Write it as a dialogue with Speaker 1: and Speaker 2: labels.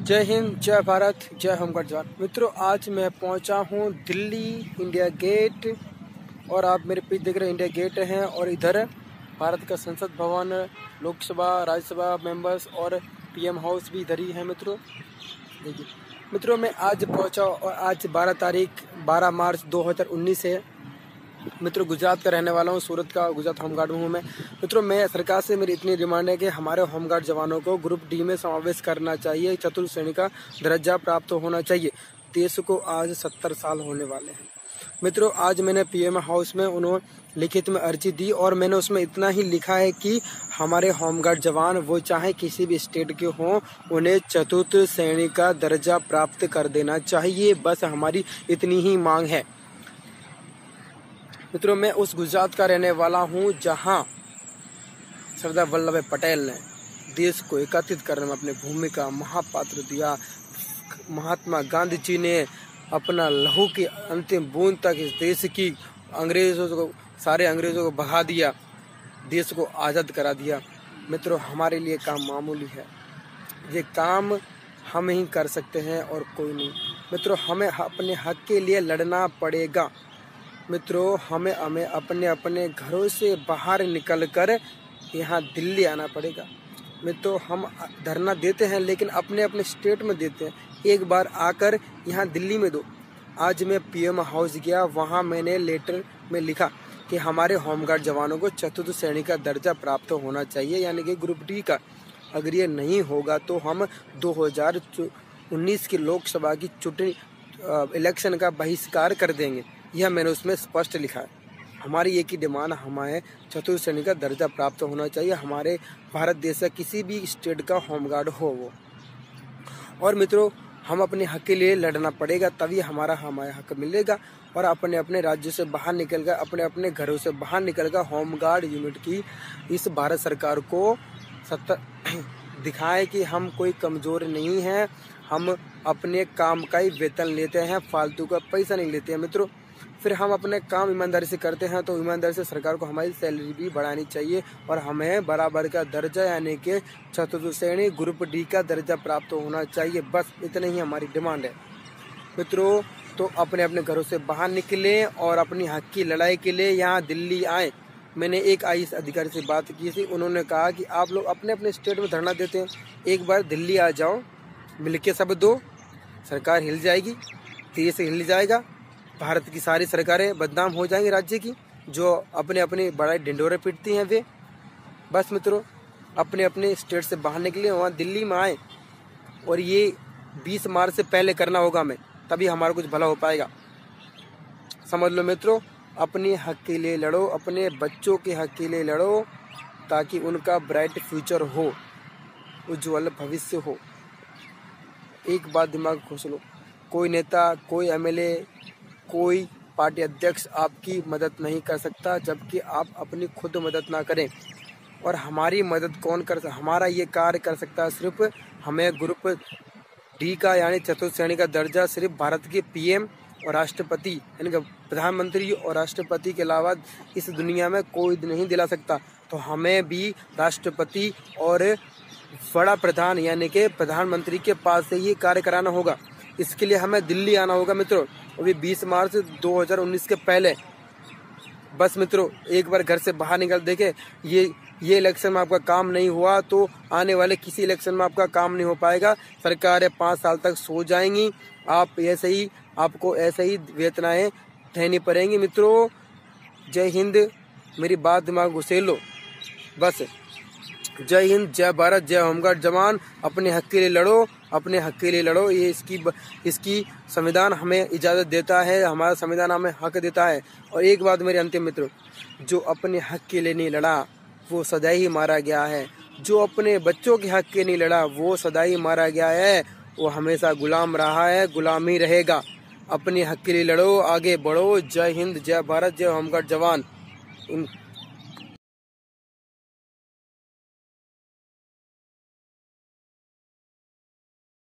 Speaker 1: जय हिंद, जय भारत, जय होमगार्ड जवान। मित्रों, आज मैं पहुंचा हूं दिल्ली इंडिया गेट और आप मेरे पीछे देख रहे इंडिया गेट हैं और इधर भारत का संसद भवन, लोकसभा, राज्यसभा मेंबर्स और पीएम हाउस भी इधर ही है। मित्रों देखिए, मित्रों मैं आज पहुंचा और आज 12 मार्च 2019 है। मित्रों, गुजरात का रहने वाला हूँ, सूरत का, गुजरात होमगार्ड में हूँ मैं। मित्रों, मैं सरकार से मेरी इतनी डिमांड है कि हमारे होमगार्ड जवानों को ग्रुप डी में समावेश करना चाहिए, चतुर्थ श्रेणी का दर्जा प्राप्त होना चाहिए। देश को आज 70 साल होने वाले हैं। मित्रों, आज मैंने पीएम हाउस में उन्होंने लिखित में अर्जी दी और मैंने उसमें इतना ही लिखा है कि हमारे होमगार्ड जवान वो चाहे किसी भी स्टेट के हों, उन्हें चतुर्थ श्रेणी का दर्जा प्राप्त कर देना चाहिए। बस हमारी इतनी ही मांग है। मित्रों, मैं उस गुजरात का रहने वाला हूँ जहाँ सरदार वल्लभ भाई पटेल ने देश को एकत्रित करने में अपनी भूमिका महापात्र दिया। महात्मा गांधी जी ने अपना लहू की अंतिम बूंद तक इस देश की सारे अंग्रेजों को भगा दिया, देश को आज़ाद करा दिया। मित्रों, हमारे लिए काम मामूली है, ये काम हम ही कर सकते हैं और कोई नहीं। मित्रों, हमें अपने हक के लिए लड़ना पड़ेगा। मित्रों, हमें अपने अपने घरों से बाहर निकलकर यहाँ दिल्ली आना पड़ेगा। मित्रों, हम धरना देते हैं लेकिन अपने अपने स्टेट में देते हैं, एक बार आकर यहाँ दिल्ली में दो। आज मैं पीएम हाउस गया, वहाँ मैंने लेटर में लिखा कि हमारे होमगार्ड जवानों को चतुर्थ श्रेणी का दर्जा प्राप्त होना चाहिए, यानी कि ग्रुप डी का। अगर ये नहीं होगा तो हम 2019 की लोकसभा की चुनाव इलेक्शन का बहिष्कार कर देंगे। यह मैंने उसमें स्पष्ट लिखा है। हमारी एक ही डिमांड, हमें चतुर्थ श्रेणी का दर्जा प्राप्त होना चाहिए, हमारे भारत देश का किसी भी स्टेट का होमगार्ड हो वो। और मित्रों, हम अपने हक के लिए लड़ना पड़ेगा, तभी हमारा हक मिलेगा। और अपने अपने राज्यों से बाहर निकलकर, अपने अपने घरों से बाहर निकलकर होमगार्ड यूनिट की इस भारत सरकार को दिखाएं कि हम कोई कमज़ोर नहीं हैं, हम अपने काम का ही वेतन लेते हैं, फालतू का पैसा नहीं लेते हैं। मित्रों, फिर हम अपने काम ईमानदारी से करते हैं तो ईमानदारी से सरकार को हमारी सैलरी भी बढ़ानी चाहिए और हमें बराबर का दर्जा यानी कि चतुर्थ श्रेणी ग्रुप डी का दर्जा प्राप्त होना चाहिए। बस इतने ही हमारी डिमांड है। मित्रों, तो अपने अपने घरों से बाहर निकलें और अपनी हक की लड़ाई के लिए यहाँ दिल्ली आएँ। मैंने एक आईएएस अधिकारी से बात की थी, उन्होंने कहा कि आप लोग अपने अपने स्टेट में धरना देते हैं, एक बार दिल्ली आ जाओ, मिलके सब दो, सरकार हिल जाएगी, देश हिल जाएगा, भारत की सारी सरकारें बदनाम हो जाएंगी राज्य की, जो अपने अपने बड़े ढिंडोरे पीटती हैं वे। बस मित्रों, अपने अपने स्टेट से बाहर निकले, वहाँ दिल्ली में आए और ये 20 मार्च से पहले करना होगा हमें, तभी हमारा कुछ भला हो पाएगा। समझ लो मित्रों, अपने हक के लिए लड़ो, अपने बच्चों के हक के लिए लड़ो, ताकि उनका ब्राइट फ्यूचर हो, उज्ज्वल भविष्य हो। एक बात दिमाग खोस लो, कोई नेता, कोई एमएलए, कोई पार्टी अध्यक्ष आपकी मदद नहीं कर सकता जबकि आप अपनी खुद मदद ना करें। और हमारी मदद कौन कर सकता, हमारा ये कार्य कर सकता है सिर्फ हमें ग्रुप डी का यानी चतुर्थ श्रेणी का दर्जा सिर्फ भारत के पीएम और राष्ट्रपति यानी कि प्रधानमंत्री और राष्ट्रपति के अलावा इस दुनिया में कोई नहीं दिला सकता। तो हमें भी राष्ट्रपति और बड़ा प्रधान यानी कि प्रधानमंत्री के पास से ये कार्य कराना होगा। इसके लिए हमें दिल्ली आना होगा मित्रों, अभी 20 मार्च 2019 के पहले। बस मित्रों, एक बार घर से बाहर निकल देखे, ये इलेक्शन में आपका काम नहीं हुआ तो आने वाले किसी इलेक्शन में आपका काम नहीं हो पाएगा। सरकारें 5 साल तक सो जाएंगी, आपको ऐसे ही वेतनाएं देनी पड़ेंगी। मित्रों, जय हिंद, मेरी बात दिमाग घुसेल लो। बस जय हिंद, जय भारत, जय होमगार्ड जवान। अपने हक के लिए लड़ो, अपने हक के लिए लड़ो। ये इसकी संविधान हमें इजाज़त देता है, हमारा संविधान हमें हक देता है। और एक बात मेरे अंतिम मित्रों, जो अपने हक के लिए नहीं लड़ा वो सदा ही मारा गया है, जो अपने बच्चों के हक के नहीं लड़ा वो सदा ही मारा गया है, वो हमेशा गुलाम रहा है, गुलाम ही रहेगा। अपने हक के लिए लड़ो, आगे बढ़ो। जय हिंद, जय भारत, जय होमगार्ड जवान।